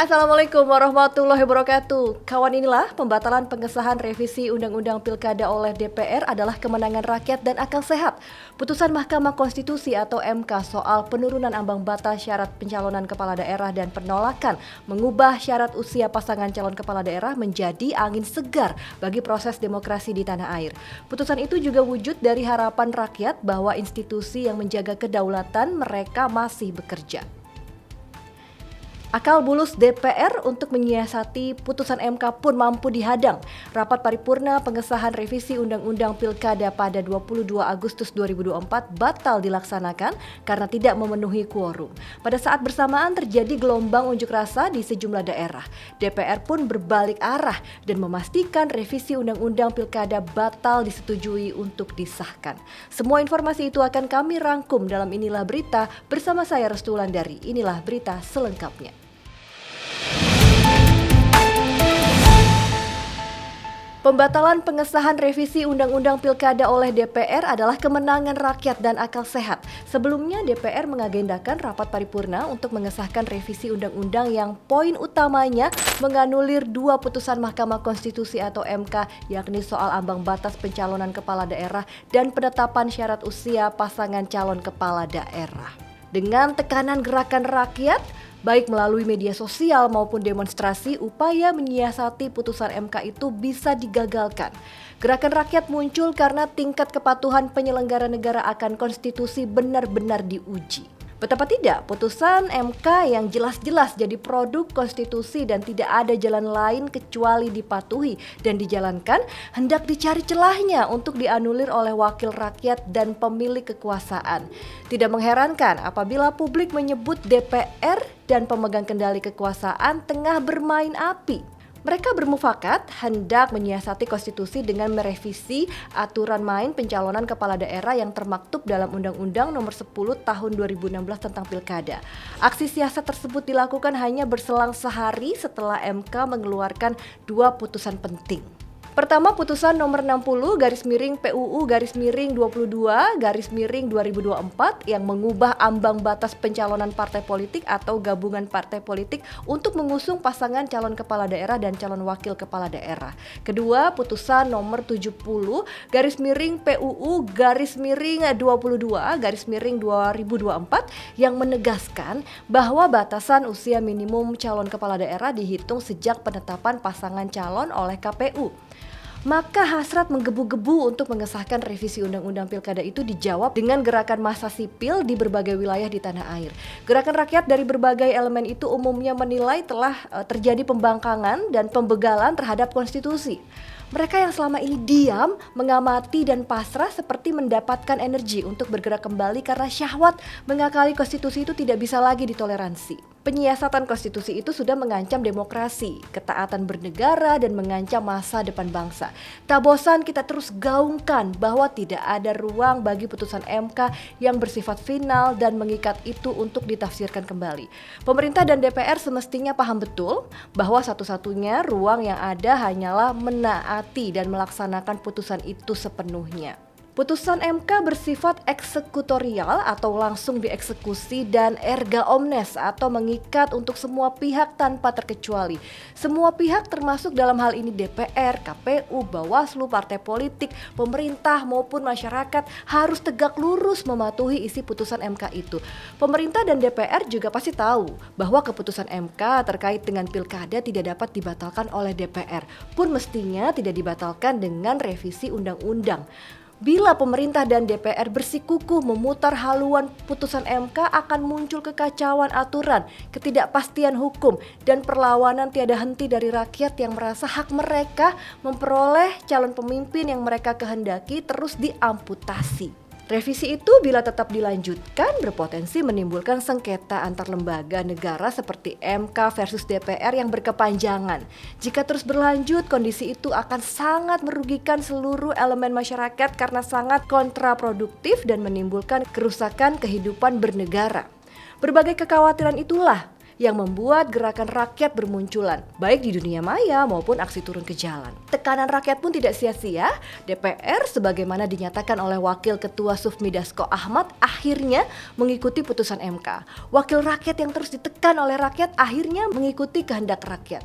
Assalamualaikum warahmatullahi wabarakatuh. Kawan, inilah pembatalan pengesahan revisi Undang-Undang Pilkada oleh DPR adalah kemenangan rakyat dan akal sehat. Putusan Mahkamah Konstitusi atau MK soal penurunan ambang batas syarat pencalonan kepala daerah dan penolakan mengubah syarat usia pasangan calon kepala daerah menjadi angin segar bagi proses demokrasi di tanah air. Putusan itu juga wujud dari harapan rakyat bahwa institusi yang menjaga kedaulatan mereka masih bekerja. Akal bulus DPR untuk menyiasati putusan MK pun mampu dihadang. Rapat paripurna pengesahan revisi Undang-Undang Pilkada pada 22 Agustus 2024 batal dilaksanakan karena tidak memenuhi quorum. Pada saat bersamaan terjadi gelombang unjuk rasa di sejumlah daerah. DPR pun berbalik arah dan memastikan revisi Undang-Undang Pilkada batal disetujui untuk disahkan. Semua informasi itu akan kami rangkum dalam Inilah Berita bersama saya Restu Wulandari. Inilah berita selengkapnya. Pembatalan pengesahan revisi Undang-Undang Pilkada oleh DPR adalah kemenangan rakyat dan akal sehat. Sebelumnya DPR mengagendakan rapat paripurna untuk mengesahkan revisi undang-undang yang poin utamanya menganulir dua putusan Mahkamah Konstitusi atau MK, yakni soal ambang batas pencalonan kepala daerah dan penetapan syarat usia pasangan calon kepala daerah. Dengan tekanan gerakan rakyat, baik melalui media sosial maupun demonstrasi, upaya menyiasati putusan MK itu bisa digagalkan. Gerakan rakyat muncul karena tingkat kepatuhan penyelenggara negara akan konstitusi benar-benar diuji. Betapa tidak, putusan MK yang jelas-jelas jadi produk konstitusi dan tidak ada jalan lain kecuali dipatuhi dan dijalankan, hendak dicari celahnya untuk dianulir oleh wakil rakyat dan pemilik kekuasaan. Tidak mengherankan apabila publik menyebut DPR dan pemegang kendali kekuasaan tengah bermain api. Mereka bermufakat hendak menyiasati konstitusi dengan merevisi aturan main pencalonan kepala daerah yang termaktub dalam Undang-Undang Nomor 10 Tahun 2016 tentang Pilkada. Aksi siasat tersebut dilakukan hanya berselang sehari setelah MK mengeluarkan dua putusan penting. Pertama, putusan nomor 60/PUU/22/2024 yang mengubah ambang batas pencalonan partai politik atau gabungan partai politik untuk mengusung pasangan calon kepala daerah dan calon wakil kepala daerah. Kedua, putusan nomor 70/PUU/22/2024 yang menegaskan bahwa batasan usia minimum calon kepala daerah dihitung sejak penetapan pasangan calon oleh KPU. Maka hasrat menggebu-gebu untuk mengesahkan revisi Undang-Undang Pilkada itu dijawab dengan gerakan massa sipil di berbagai wilayah di tanah air. Gerakan rakyat dari berbagai elemen itu umumnya menilai telah terjadi pembangkangan dan pembegalan terhadap konstitusi. Mereka yang selama ini diam, mengamati dan pasrah seperti mendapatkan energi untuk bergerak kembali karena syahwat mengakali konstitusi itu tidak bisa lagi ditoleransi. Penyiasatan konstitusi itu sudah mengancam demokrasi, ketaatan bernegara, dan mengancam masa depan bangsa. Tak bosan kita terus gaungkan bahwa tidak ada ruang bagi putusan MK yang bersifat final dan mengikat itu untuk ditafsirkan kembali. Pemerintah dan DPR semestinya paham betul bahwa satu-satunya ruang yang ada hanyalah menaati dan melaksanakan putusan itu sepenuhnya. Putusan MK bersifat eksekutorial atau langsung dieksekusi dan erga omnes atau mengikat untuk semua pihak tanpa terkecuali. Semua pihak termasuk dalam hal ini DPR, KPU, Bawaslu, partai politik, pemerintah maupun masyarakat harus tegak lurus mematuhi isi putusan MK itu. Pemerintah dan DPR juga pasti tahu bahwa keputusan MK terkait dengan pilkada tidak dapat dibatalkan oleh DPR, pun mestinya tidak dibatalkan dengan revisi undang-undang. Bila pemerintah dan DPR bersikukuh memutar haluan putusan MK akan muncul kekacauan aturan, ketidakpastian hukum, dan perlawanan tiada henti dari rakyat yang merasa hak mereka memperoleh calon pemimpin yang mereka kehendaki terus diamputasi. Revisi itu bila tetap dilanjutkan berpotensi menimbulkan sengketa antar lembaga negara seperti MK versus DPR yang berkepanjangan. Jika terus berlanjut, kondisi itu akan sangat merugikan seluruh elemen masyarakat karena sangat kontraproduktif dan menimbulkan kerusakan kehidupan bernegara. Berbagai kekhawatiran itulah yang membuat gerakan rakyat bermunculan, baik di dunia maya maupun aksi turun ke jalan. Tekanan rakyat pun tidak sia-sia. DPR sebagaimana dinyatakan oleh Wakil Ketua Sufmi Dasko Ahmad akhirnya mengikuti putusan MK. Wakil rakyat yang terus ditekan oleh rakyat akhirnya mengikuti kehendak rakyat.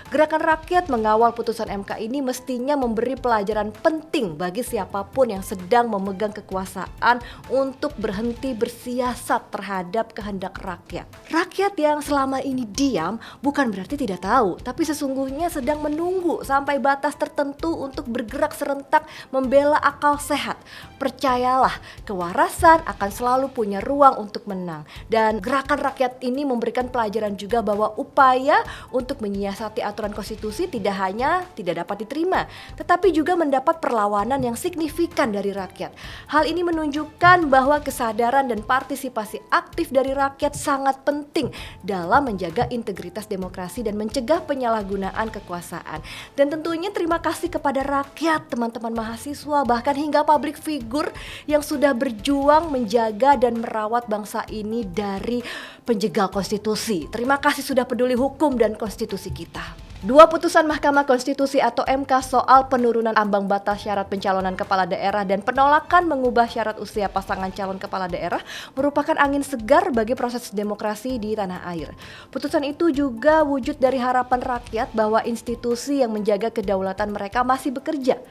Gerakan rakyat mengawal putusan MK ini mestinya memberi pelajaran penting bagi siapapun yang sedang memegang kekuasaan untuk berhenti bersiasat terhadap kehendak rakyat. Rakyat yang selama ini diam bukan berarti tidak tahu, tapi sesungguhnya sedang menunggu sampai batas tertentu untuk bergerak serentak membela akal sehat. Percayalah, kewarasan akan selalu punya ruang untuk menang. Dan gerakan rakyat ini memberikan pelajaran juga bahwa upaya untuk menyiasati aturan konstitusi tidak hanya tidak dapat diterima, tetapi juga mendapat perlawanan yang signifikan dari rakyat. Hal ini menunjukkan bahwa kesadaran dan partisipasi aktif dari rakyat sangat penting dalam menjaga integritas demokrasi dan mencegah penyalahgunaan kekuasaan. Dan tentunya terima kasih kepada rakyat, teman-teman mahasiswa, bahkan hingga public figure yang sudah berjuang menjaga dan merawat bangsa ini dari penjegal konstitusi. Terima kasih sudah peduli hukum dan konstitusi kita. Dua putusan Mahkamah Konstitusi atau MK soal penurunan ambang batas syarat pencalonan kepala daerah dan penolakan mengubah syarat usia pasangan calon kepala daerah merupakan angin segar bagi proses demokrasi di tanah air. Putusan itu juga wujud dari harapan rakyat bahwa institusi yang menjaga kedaulatan mereka masih bekerja.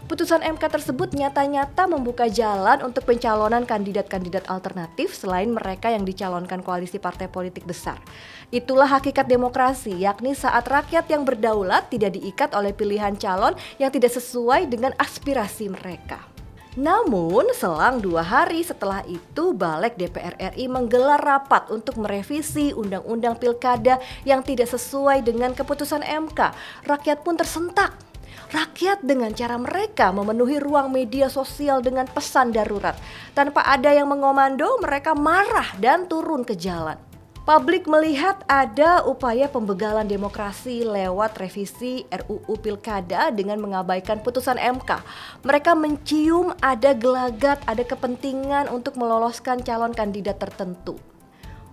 Putusan MK tersebut nyata-nyata membuka jalan untuk pencalonan kandidat-kandidat alternatif selain mereka yang dicalonkan koalisi partai politik besar. Itulah hakikat demokrasi, yakni saat rakyat yang berdaulat tidak diikat oleh pilihan calon yang tidak sesuai dengan aspirasi mereka. Namun, selang 2 hari setelah itu, Balik DPR RI menggelar rapat untuk merevisi Undang-Undang Pilkada yang tidak sesuai dengan keputusan MK. Rakyat pun tersentak. Rakyat dengan cara mereka memenuhi ruang media sosial dengan pesan darurat. Tanpa ada yang mengomando, mereka marah dan turun ke jalan. Publik melihat ada upaya pembegalan demokrasi lewat revisi RUU Pilkada dengan mengabaikan putusan MK. Mereka mencium ada gelagat, ada kepentingan untuk meloloskan calon kandidat tertentu.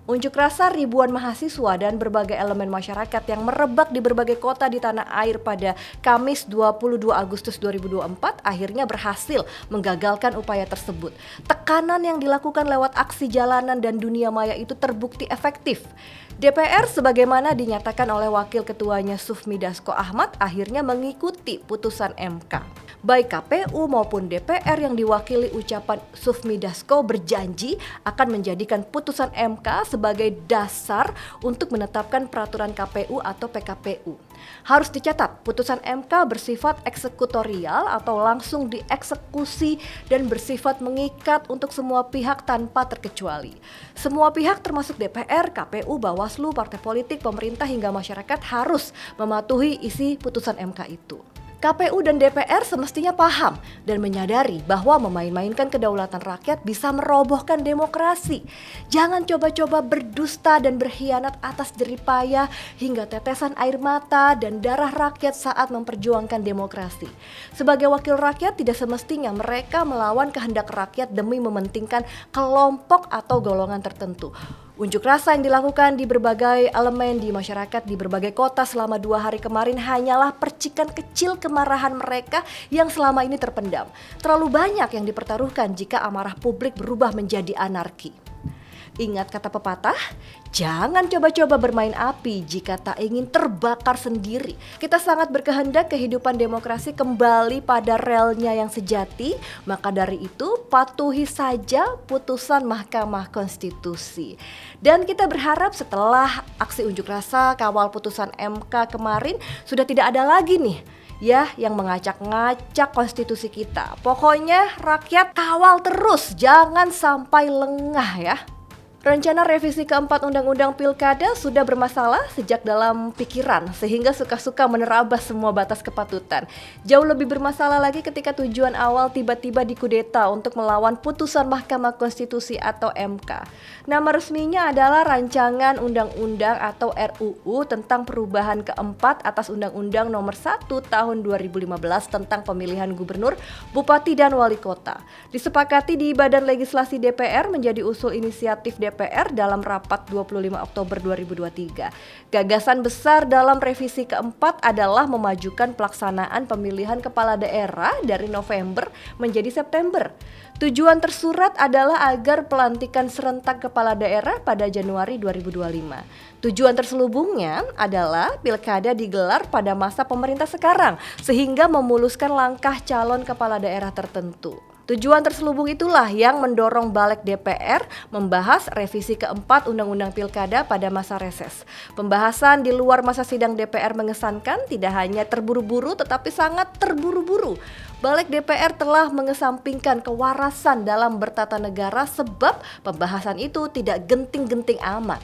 Unjuk rasa ribuan mahasiswa dan berbagai elemen masyarakat yang merebak di berbagai kota di tanah air pada Kamis 22 Agustus 2024 akhirnya berhasil menggagalkan upaya tersebut. Tekanan yang dilakukan lewat aksi jalanan dan dunia maya itu terbukti efektif. DPR sebagaimana dinyatakan oleh Wakil Ketuanya Sufmi Dasko Ahmad akhirnya mengikuti putusan MK. Baik KPU maupun DPR yang diwakili ucapan Sufmi Dasko berjanji akan menjadikan putusan MK sebagai dasar untuk menetapkan peraturan KPU atau PKPU. Harus dicatat, putusan MK bersifat eksekutorial atau langsung dieksekusi dan bersifat mengikat untuk semua pihak tanpa terkecuali. Semua pihak termasuk DPR, KPU, Bawaslu, partai politik, pemerintah hingga masyarakat harus mematuhi isi putusan MK itu. KPU dan DPR semestinya paham dan menyadari bahwa memain-mainkan kedaulatan rakyat bisa merobohkan demokrasi. Jangan coba-coba berdusta dan berkhianat atas jeripaya hingga tetesan air mata dan darah rakyat saat memperjuangkan demokrasi. Sebagai wakil rakyat tidak semestinya mereka melawan kehendak rakyat demi mementingkan kelompok atau golongan tertentu. Unjuk rasa yang dilakukan di berbagai elemen di masyarakat di berbagai kota selama 2 hari kemarin hanyalah percikan kecil kemarahan mereka yang selama ini terpendam. Terlalu banyak yang dipertaruhkan jika amarah publik berubah menjadi anarki. Ingat kata pepatah, jangan coba-coba bermain api jika tak ingin terbakar sendiri. Kita sangat berkehendak kehidupan demokrasi kembali pada relnya yang sejati, maka dari itu patuhi saja putusan Mahkamah Konstitusi. Dan kita berharap setelah aksi unjuk rasa kawal putusan MK kemarin sudah tidak ada lagi nih yang mengacak-ngacak konstitusi kita. Pokoknya rakyat kawal terus, jangan sampai lengah ya. Rencana revisi keempat Undang-Undang Pilkada sudah bermasalah sejak dalam pikiran sehingga suka-suka menerabas semua batas kepatutan. Jauh lebih bermasalah lagi ketika tujuan awal tiba-tiba dikudeta untuk melawan putusan Mahkamah Konstitusi atau MK. Nama resminya adalah Rancangan Undang-Undang atau RUU tentang perubahan keempat atas Undang-Undang Nomor 1 Tahun 2015 tentang pemilihan gubernur, bupati dan wali kota. Disepakati di Badan Legislasi DPR menjadi usul inisiatif DPR DPR dalam rapat 25 Oktober 2023. Gagasan besar dalam revisi keempat adalah memajukan pelaksanaan pemilihan kepala daerah dari November menjadi September. Tujuan tersurat adalah agar pelantikan serentak kepala daerah pada Januari 2025. Tujuan terselubungnya adalah pilkada digelar pada masa pemerintah sekarang sehingga memuluskan langkah calon kepala daerah tertentu. Tujuan terselubung itulah yang mendorong Balik DPR membahas revisi keempat Undang-Undang Pilkada pada masa reses. Pembahasan di luar masa sidang DPR mengesankan tidak hanya terburu-buru tetapi sangat terburu-buru. Balik DPR telah mengesampingkan kewarasan dalam bertata negara sebab pembahasan itu tidak genting-genting amat.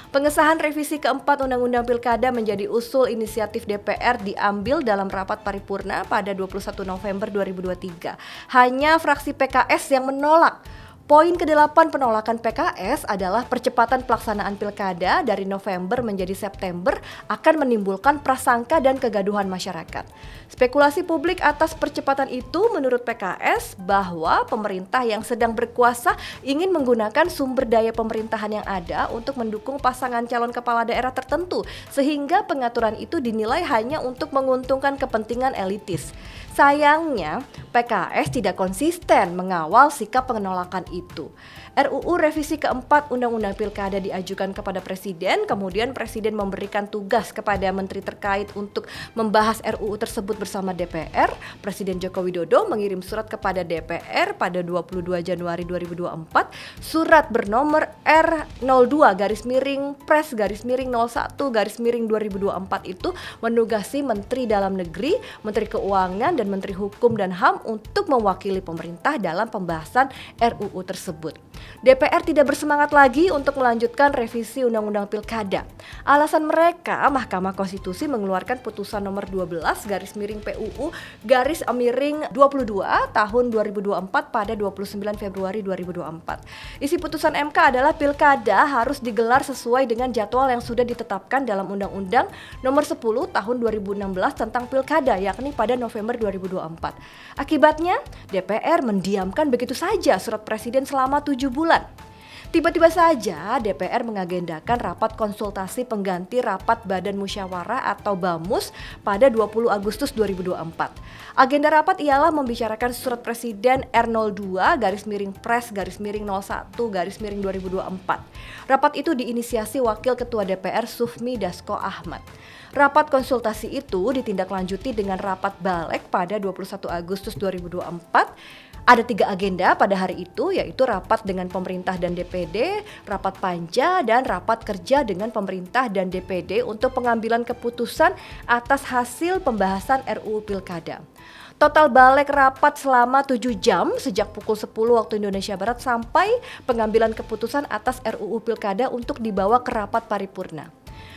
Pengesahan revisi keempat Undang-Undang Pilkada menjadi usul inisiatif DPR diambil dalam rapat paripurna pada 21 November 2023. Hanya fraksi PKS yang menolak. Poin ke-8 penolakan PKS adalah percepatan pelaksanaan pilkada dari November menjadi September akan menimbulkan prasangka dan kegaduhan masyarakat. Spekulasi publik atas percepatan itu menurut PKS bahwa pemerintah yang sedang berkuasa ingin menggunakan sumber daya pemerintahan yang ada untuk mendukung pasangan calon kepala daerah tertentu sehingga pengaturan itu dinilai hanya untuk menguntungkan kepentingan elitis. Sayangnya, PKS tidak konsisten mengawal sikap penolakan itu. RUU revisi keempat Undang-Undang Pilkada diajukan kepada Presiden, kemudian Presiden memberikan tugas kepada menteri terkait untuk membahas RUU tersebut bersama DPR. Presiden Joko Widodo mengirim surat kepada DPR pada 22 Januari 2024, surat bernomor R02-Pres-01-2024 itu menugasi Menteri Dalam Negeri, Menteri Keuangan, dan Menteri Hukum dan HAM untuk mewakili pemerintah dalam pembahasan RUU tersebut. DPR tidak bersemangat lagi untuk melanjutkan revisi Undang-Undang Pilkada. Alasan mereka, Mahkamah Konstitusi mengeluarkan putusan nomor 12/PUU-22 tahun 2024 pada 29 Februari 2024. Isi putusan MK adalah pilkada harus digelar sesuai dengan jadwal yang sudah ditetapkan dalam Undang-Undang nomor 10 tahun 2016 tentang pilkada, yakni pada November 2024. Akibatnya, DPR mendiamkan begitu saja surat Presiden selama 7 bulan. Tiba-tiba saja DPR mengagendakan rapat konsultasi pengganti rapat Badan Musyawarah atau BAMUS pada 20 Agustus 2024. Agenda rapat ialah membicarakan surat Presiden R02-Pres-01-2024. Rapat itu diinisiasi Wakil Ketua DPR Sufmi Dasko Ahmad. Rapat konsultasi itu ditindaklanjuti dengan rapat Balik pada 21 Agustus 2024. Ada 3 agenda pada hari itu, yaitu rapat dengan pemerintah dan DPD, rapat panja, dan rapat kerja dengan pemerintah dan DPD untuk pengambilan keputusan atas hasil pembahasan RUU Pilkada. Total Balik rapat selama 7 jam sejak pukul 10 waktu Indonesia Barat sampai pengambilan keputusan atas RUU Pilkada untuk dibawa ke rapat paripurna.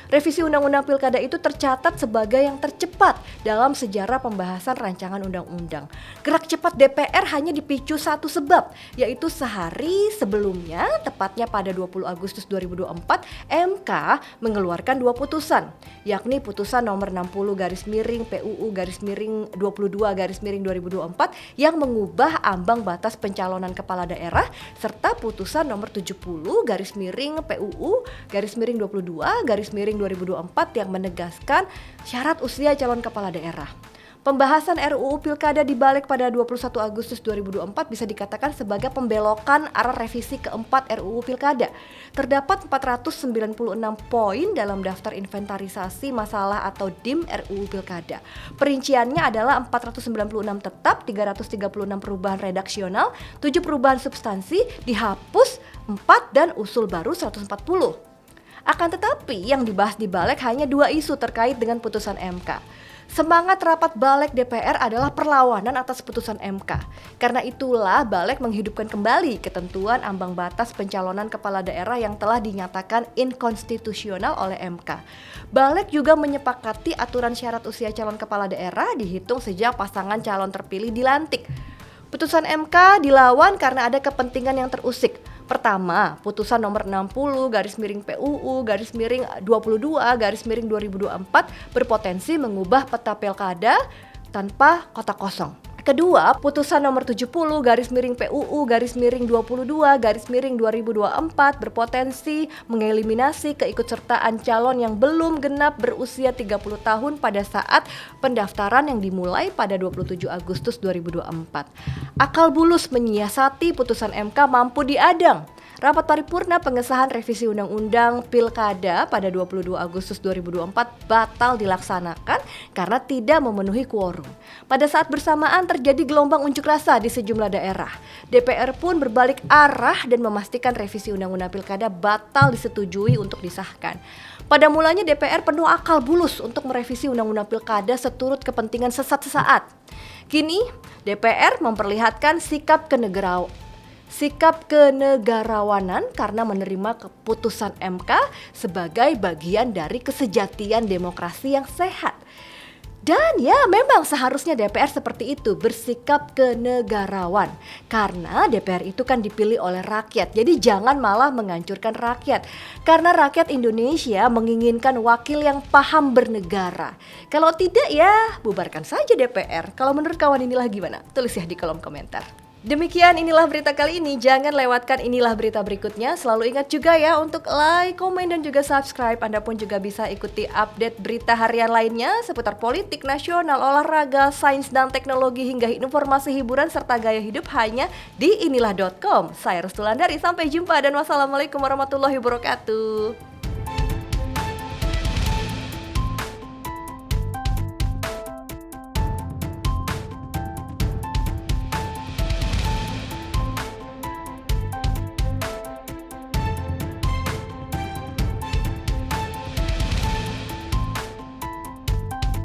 Revisi Undang-Undang Pilkada itu tercatat sebagai yang tercepat dalam sejarah pembahasan rancangan undang-undang. Gerak cepat DPR hanya dipicu satu sebab, yaitu sehari sebelumnya, tepatnya pada 20 Agustus 2024, MK mengeluarkan 2 putusan, yakni putusan nomor 60/PUU-22/2024 yang mengubah ambang batas pencalonan kepala daerah, serta putusan nomor 70/PUU-22/2024 yang menegaskan syarat usia calon kepala daerah. Pembahasan RUU Pilkada dibalik pada 21 Agustus 2024 bisa dikatakan sebagai pembelokan arah revisi keempat RUU Pilkada. Terdapat 496 poin dalam daftar inventarisasi masalah atau DIM RUU Pilkada. Perinciannya adalah 496 tetap, 336 perubahan redaksional, 7 perubahan substansi, dihapus 4 dan usul baru 140. Akan tetapi yang dibahas di Balik hanya 2 isu terkait dengan putusan MK. Semangat rapat Balik DPR adalah perlawanan atas putusan MK. Karena itulah Balik menghidupkan kembali ketentuan ambang batas pencalonan kepala daerah yang telah dinyatakan inkonstitusional oleh MK. Balik juga menyepakati aturan syarat usia calon kepala daerah dihitung sejak pasangan calon terpilih dilantik. Putusan MK dilawan karena ada kepentingan yang terusik. Pertama, putusan nomor 60/PUU-22/2024 berpotensi mengubah peta pilkada tanpa kotak kosong. Kedua, putusan nomor 70 garis miring PUU garis miring 22 garis miring 2024 berpotensi mengeliminasi keikutsertaan calon yang belum genap berusia 30 tahun pada saat pendaftaran yang dimulai pada 27 Agustus 2024. Akal bulus menyiasati putusan MK mampu diadang. Rapat paripurna pengesahan revisi Undang-Undang Pilkada pada 22 Agustus 2024 batal dilaksanakan karena tidak memenuhi quorum. Pada saat bersamaan terjadi gelombang unjuk rasa di sejumlah daerah. DPR pun berbalik arah dan memastikan revisi Undang-Undang Pilkada batal disetujui untuk disahkan. Pada mulanya DPR penuh akal bulus untuk merevisi Undang-Undang Pilkada seturut kepentingan sesaat. Kini DPR memperlihatkan sikap kenegarawanan karena menerima keputusan MK sebagai bagian dari kesejatian demokrasi yang sehat. Dan ya memang seharusnya DPR seperti itu, bersikap kenegarawan. Karena DPR itu kan dipilih oleh rakyat, jadi jangan malah menghancurkan rakyat. Karena rakyat Indonesia menginginkan wakil yang paham bernegara. Kalau tidak ya bubarkan saja DPR. Kalau menurut kawan inilah gimana? Tulis ya di kolom komentar. Demikian inilah berita kali ini, jangan lewatkan inilah berita berikutnya. Selalu ingat juga ya untuk like, komen, dan juga subscribe. Anda pun juga bisa ikuti update berita harian lainnya seputar politik, nasional, olahraga, sains dan teknologi hingga informasi hiburan serta gaya hidup hanya di inilah.com. Saya Restu Landari, sampai jumpa dan wassalamualaikum warahmatullahi wabarakatuh.